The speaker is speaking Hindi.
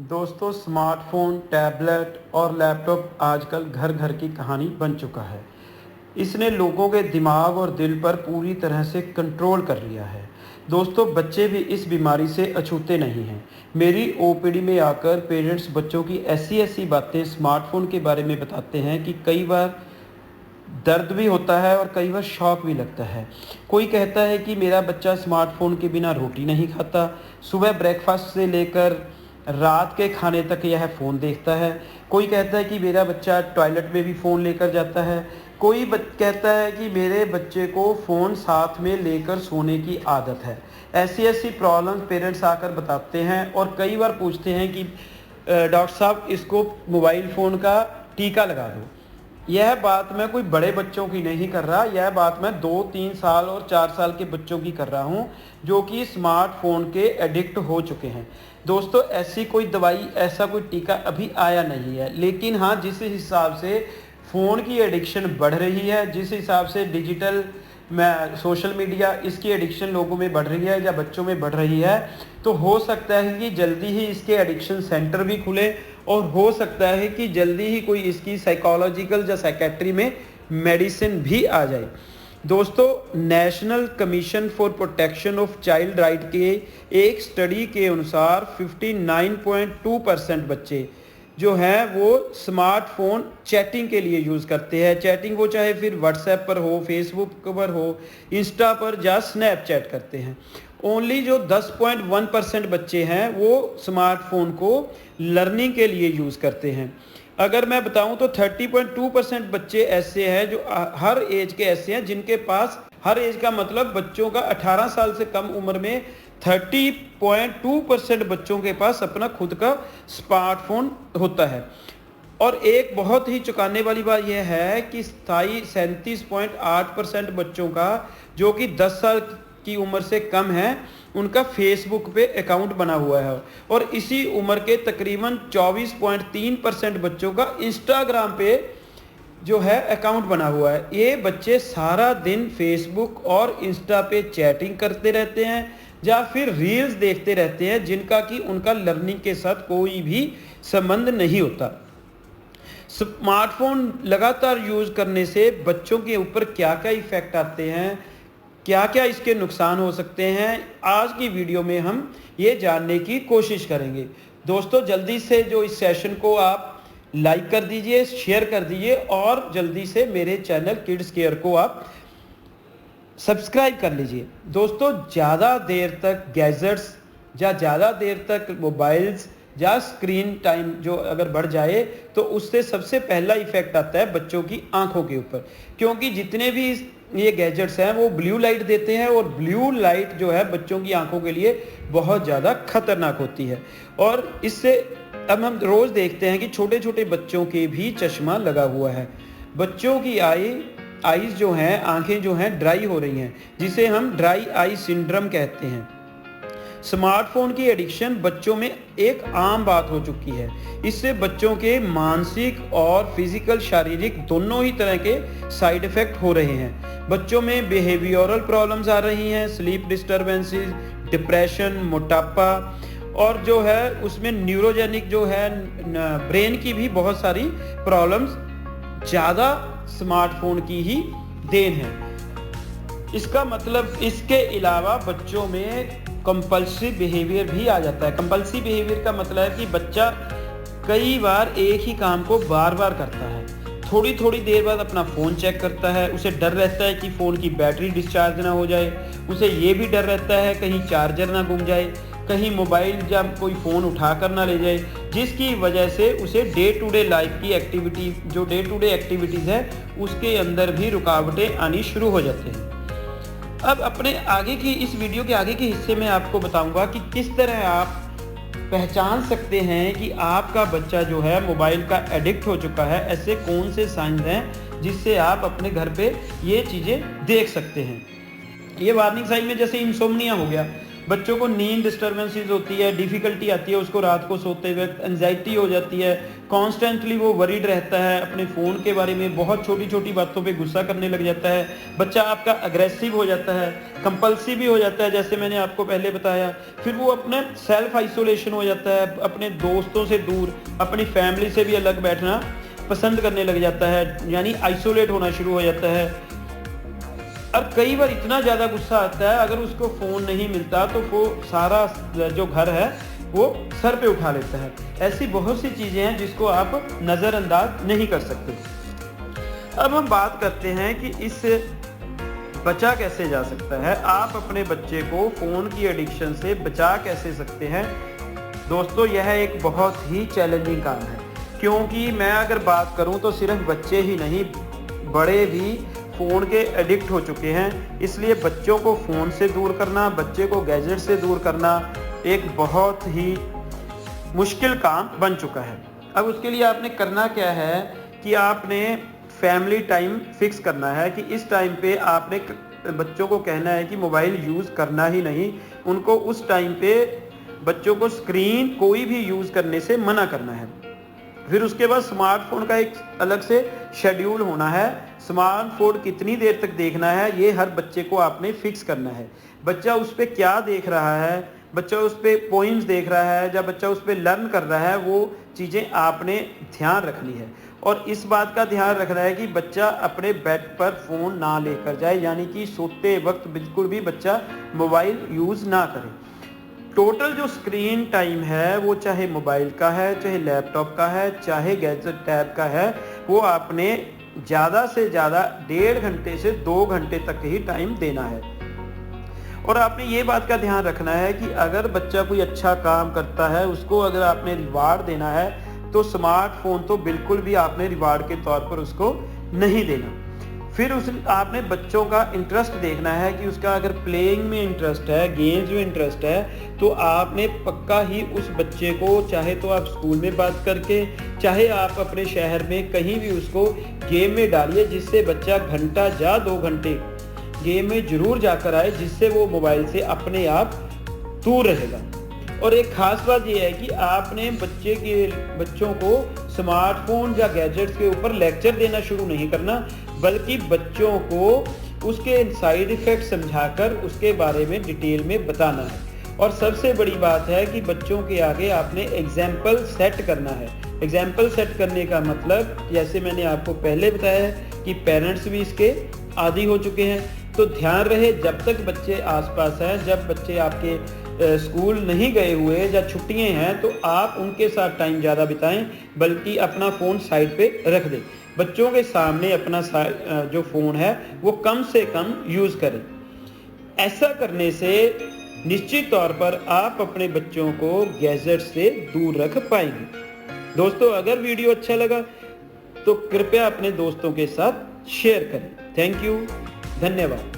दोस्तों, स्मार्टफ़ोन, टैबलेट और लैपटॉप आजकल घर घर की कहानी बन चुका है। इसने लोगों के दिमाग और दिल पर पूरी तरह से कंट्रोल कर लिया है। दोस्तों, बच्चे भी इस बीमारी से अछूते नहीं हैं। मेरी ओपीडी में आकर पेरेंट्स बच्चों की ऐसी-ऐसी बातें स्मार्टफ़ोन के बारे में बताते हैं कि कई बार दर्द भी होता है और कई बार शौक भी लगता है। कोई कहता है कि मेरा बच्चा स्मार्टफ़ोन के बिना रोटी नहीं खाता, सुबह ब्रेकफ़ास्ट से लेकर रात के खाने तक यह फ़ोन देखता है। कोई कहता है कि मेरा बच्चा टॉयलेट में भी फ़ोन लेकर जाता है। कोई कहता है कि मेरे बच्चे को फ़ोन साथ में लेकर सोने की आदत है। ऐसी-ऐसी प्रॉब्लम्स पेरेंट्स आकर बताते हैं और कई बार पूछते हैं कि डॉक्टर साहब, इसको मोबाइल फ़ोन का टीका लगा दो। यह बात मैं कोई बड़े बच्चों की नहीं कर रहा, यह बात मैं 2-3 साल और 4 साल के बच्चों की कर रहा हूँ, जो कि स्मार्टफ़ोन के एडिक्ट हो चुके हैं। दोस्तों, ऐसी कोई दवाई, ऐसा कोई टीका अभी आया नहीं है, लेकिन हाँ, जिस हिसाब से फ़ोन की एडिक्शन बढ़ रही है, जिस हिसाब से डिजिटल सोशल मीडिया इसकी एडिक्शन लोगों में बढ़ रही है या बच्चों में बढ़ रही है, तो हो सकता है कि जल्दी ही इसके एडिक्शन सेंटर भी खुले और हो सकता है कि जल्दी ही कोई इसकी साइकोलॉजिकल या साइकेट्री में मेडिसिन भी आ जाए। दोस्तों, national commission for protection of child right के एक स्टडी के अनुसार 59.2% बच्चे जो हैं वो स्मार्टफ़ोन चैटिंग के लिए यूज़ करते हैं। चैटिंग वो चाहे फिर व्हाट्सएप पर हो, फेसबुक पर हो, इंस्टा पर या स्नैपचैट करते हैं। ओनली जो 10.1% बच्चे हैं वो स्मार्टफ़ोन को लर्निंग के लिए यूज़ करते हैं। अगर मैं बताऊं तो 30.2% बच्चे ऐसे हैं जो हर एज के ऐसे हैं जिनके पास, हर एज का मतलब बच्चों का 18 साल से कम उम्र में 30.2% बच्चों के पास अपना खुद का स्मार्टफोन होता है। और एक बहुत ही चौंकाने वाली बात यह है कि 37.8% बच्चों का, जो कि 10 साल की उम्र से कम है, उनका फेसबुक पे अकाउंट बना हुआ है। और इसी उम्र के तकरीबन 24.3% बच्चों का इंस्टाग्राम पे जो है अकाउंट बना हुआ है। ये बच्चे सारा दिन फेसबुक और इंस्टा पे चैटिंग करते रहते हैं या फिर रील्स देखते रहते हैं, जिनका कि उनका लर्निंग के साथ कोई भी संबंध नहीं होता। स्मार्टफोन लगातार यूज़ करने से बच्चों के ऊपर क्या क्या इफ़ेक्ट आते हैं, क्या क्या इसके नुकसान हो सकते हैं, आज की वीडियो में हम ये जानने की कोशिश करेंगे। दोस्तों, जल्दी से जो इस सेशन को आप लाइक कर दीजिए, शेयर कर दीजिए और जल्दी से मेरे चैनल किड्स केयर को आप सब्सक्राइब कर लीजिए। दोस्तों, ज़्यादा देर तक गैजेट्स या ज़्यादा देर तक मोबाइल्स या स्क्रीन टाइम जो अगर बढ़ जाए तो उससे सबसे पहला इफ़ेक्ट आता है बच्चों की आंखों के ऊपर, क्योंकि जितने भी ये गैजेट्स हैं वो ब्लू लाइट देते हैं और ब्लू लाइट जो है बच्चों की आंखों के लिए बहुत ज़्यादा खतरनाक होती है। और इससे अब हम रोज़ देखते हैं कि छोटे छोटे बच्चों के भी चश्मा लगा हुआ है। बच्चों की आईज़ जो हैं, आंखें जो हैं ड्राई हो रही हैं, जिसे हम ड्राई आई सिंड्रोम कहते हैं। स्मार्टफोन की एडिक्शन बच्चों में एक आम बात हो चुकी है। इससे बच्चों के मानसिक और फिजिकल, शारीरिक दोनों ही तरह के साइड इफ़ेक्ट हो रहे हैं। बच्चों में बिहेवियरल प्रॉब्लम्स आ रही हैं, स्लीप डिस्टर्बेंसेस, डिप्रेशन, मोटापा और जो है उसमें न्यूरोजेनिक जो है ब्रेन की भी बहुत सारी प्रॉब्लम्स ज़्यादा स्मार्टफोन की ही देन है। इसका मतलब इसके अलावा बच्चों में कंपल्सिव बिहेवियर भी आ जाता है। कंपल्सिव बिहेवियर का मतलब है कि बच्चा कई बार एक ही काम को बार बार करता है, थोड़ी थोड़ी देर बाद अपना फ़ोन चेक करता है। उसे डर रहता है कि फ़ोन की बैटरी डिस्चार्ज ना हो जाए, उसे ये भी डर रहता है कहीं चार्जर ना गुम जाए, कहीं मोबाइल या कोई फ़ोन उठा कर ना ले जाए, जिसकी वजह से उसे डे टू डे लाइफ की एक्टिविटी, जो डे टू डे एक्टिविटीज़ है उसके अंदर भी रुकावटें आनी शुरू हो जाती हैं। अब अपने आगे की इस वीडियो के आगे के हिस्से में आपको बताऊंगा कि किस तरह आप पहचान सकते हैं कि आपका बच्चा जो है मोबाइल का एडिक्ट हो चुका है। ऐसे कौन से साइंस हैं जिससे आप अपने घर पे ये चीज़ें देख सकते हैं। ये वार्निंग साइन में जैसे इंसोम्निया हो गया, बच्चों को नींद डिस्टर्बेंसेस होती है, डिफ़िकल्टी आती है उसको रात को सोते वक्त, एंजाइटी हो जाती है, कॉन्स्टेंटली वो वरीड रहता है अपने फ़ोन के बारे में, बहुत छोटी छोटी बातों पे गुस्सा करने लग जाता है, बच्चा आपका अग्रेसिव हो जाता है, कंपल्सिव भी हो जाता है जैसे मैंने आपको पहले बताया। फिर वो अपने सेल्फ आइसोलेशन हो जाता है, अपने दोस्तों से दूर, अपनी फैमिली से भी अलग बैठना पसंद करने लग जाता है, यानी आइसोलेट होना शुरू हो जाता है। और कई बार इतना ज़्यादा गुस्सा आता है, अगर उसको फ़ोन नहीं मिलता तो वो सारा जो घर है वो सर पे उठा लेता है। ऐसी बहुत सी चीज़ें हैं जिसको आप नज़रअंदाज नहीं कर सकते। अब हम बात करते हैं कि इससे बचा कैसे जा सकता है, आप अपने बच्चे को फ़ोन की एडिक्शन से बचा कैसे सकते हैं। दोस्तों, यह एक बहुत ही चैलेंजिंग काम है, क्योंकि मैं अगर बात करूं तो सिर्फ बच्चे ही नहीं, बड़े भी फ़ोन के एडिक्ट हो चुके हैं। इसलिए बच्चों को फ़ोन से दूर करना, बच्चे को गैजेट से दूर करना एक बहुत ही मुश्किल काम बन चुका है। अब उसके लिए आपने करना क्या है कि आपने फैमिली टाइम फिक्स करना है कि इस टाइम पे आपने बच्चों को कहना है कि मोबाइल यूज़ करना ही नहीं। उनको उस टाइम पे बच्चों को स्क्रीन कोई भी यूज़ करने से मना करना है। फिर उसके बाद स्मार्टफोन का एक अलग से शेड्यूल होना है। स्मार्टफोन कितनी देर तक देखना है ये हर बच्चे को आपने फिक्स करना है। बच्चा उस पर क्या देख रहा है, बच्चा उस पर पोइम्स देख रहा है, जब बच्चा उस पर लर्न कर रहा है, वो चीज़ें आपने ध्यान रखनी है। और इस बात का ध्यान रखना है कि बच्चा अपने बेड पर फ़ोन ना लेकर जाए, यानी कि सोते वक्त बिल्कुल भी बच्चा मोबाइल यूज़ ना करे। टोटल जो स्क्रीन टाइम है वो चाहे मोबाइल का है, चाहे लैपटॉप का है, चाहे गैजेट टैब का है, वो आपने ज़्यादा से ज़्यादा 1.5 घंटे से 2 घंटे तक ही टाइम देना है। और आपने ये बात का ध्यान रखना है कि अगर बच्चा कोई अच्छा काम करता है, उसको अगर आपने रिवार्ड देना है तो स्मार्टफोन तो बिल्कुल भी आपने रिवार्ड के तौर पर उसको नहीं देना। फिर उस आपने बच्चों का इंटरेस्ट देखना है कि उसका अगर प्लेइंग में इंटरेस्ट है, गेम्स में इंटरेस्ट है, तो आपने पक्का ही उस बच्चे को, चाहे तो आप स्कूल में बात करके, चाहे आप अपने शहर में कहीं भी उसको गेम में डालिए, जिससे बच्चा घंटा या 2 घंटे गेम में जरूर जाकर आए, जिससे वो मोबाइल से अपने आप दूर रहेगा। और एक खास बात यह है कि आपने बच्चों को स्मार्टफोन या गैजेट्स के ऊपर लेक्चर देना शुरू नहीं करना, बल्कि बच्चों को उसके साइड इफ़ेक्ट समझाकर उसके बारे में डिटेल में बताना है। और सबसे बड़ी बात है कि बच्चों के आगे आपने एग्जाम्पल सेट करना है। एग्जाम्पल सेट करने का मतलब, जैसे मैंने आपको पहले बताया कि पेरेंट्स भी इसके आदी हो चुके हैं, तो ध्यान रहे जब तक बच्चे आसपास हैं, जब बच्चे आपके स्कूल नहीं गए हुए या छुट्टियां हैं, तो आप उनके साथ टाइम ज़्यादा बिताएं, बल्कि अपना फ़ोन साइड पे रख दें। बच्चों के सामने अपना जो फ़ोन है वो कम से कम यूज़ करें। ऐसा करने से निश्चित तौर पर आप अपने बच्चों को गैजेट से दूर रख पाएंगे। दोस्तों, अगर वीडियो अच्छा लगा तो कृपया अपने दोस्तों के साथ शेयर करें। थैंक यू, धन्यवाद।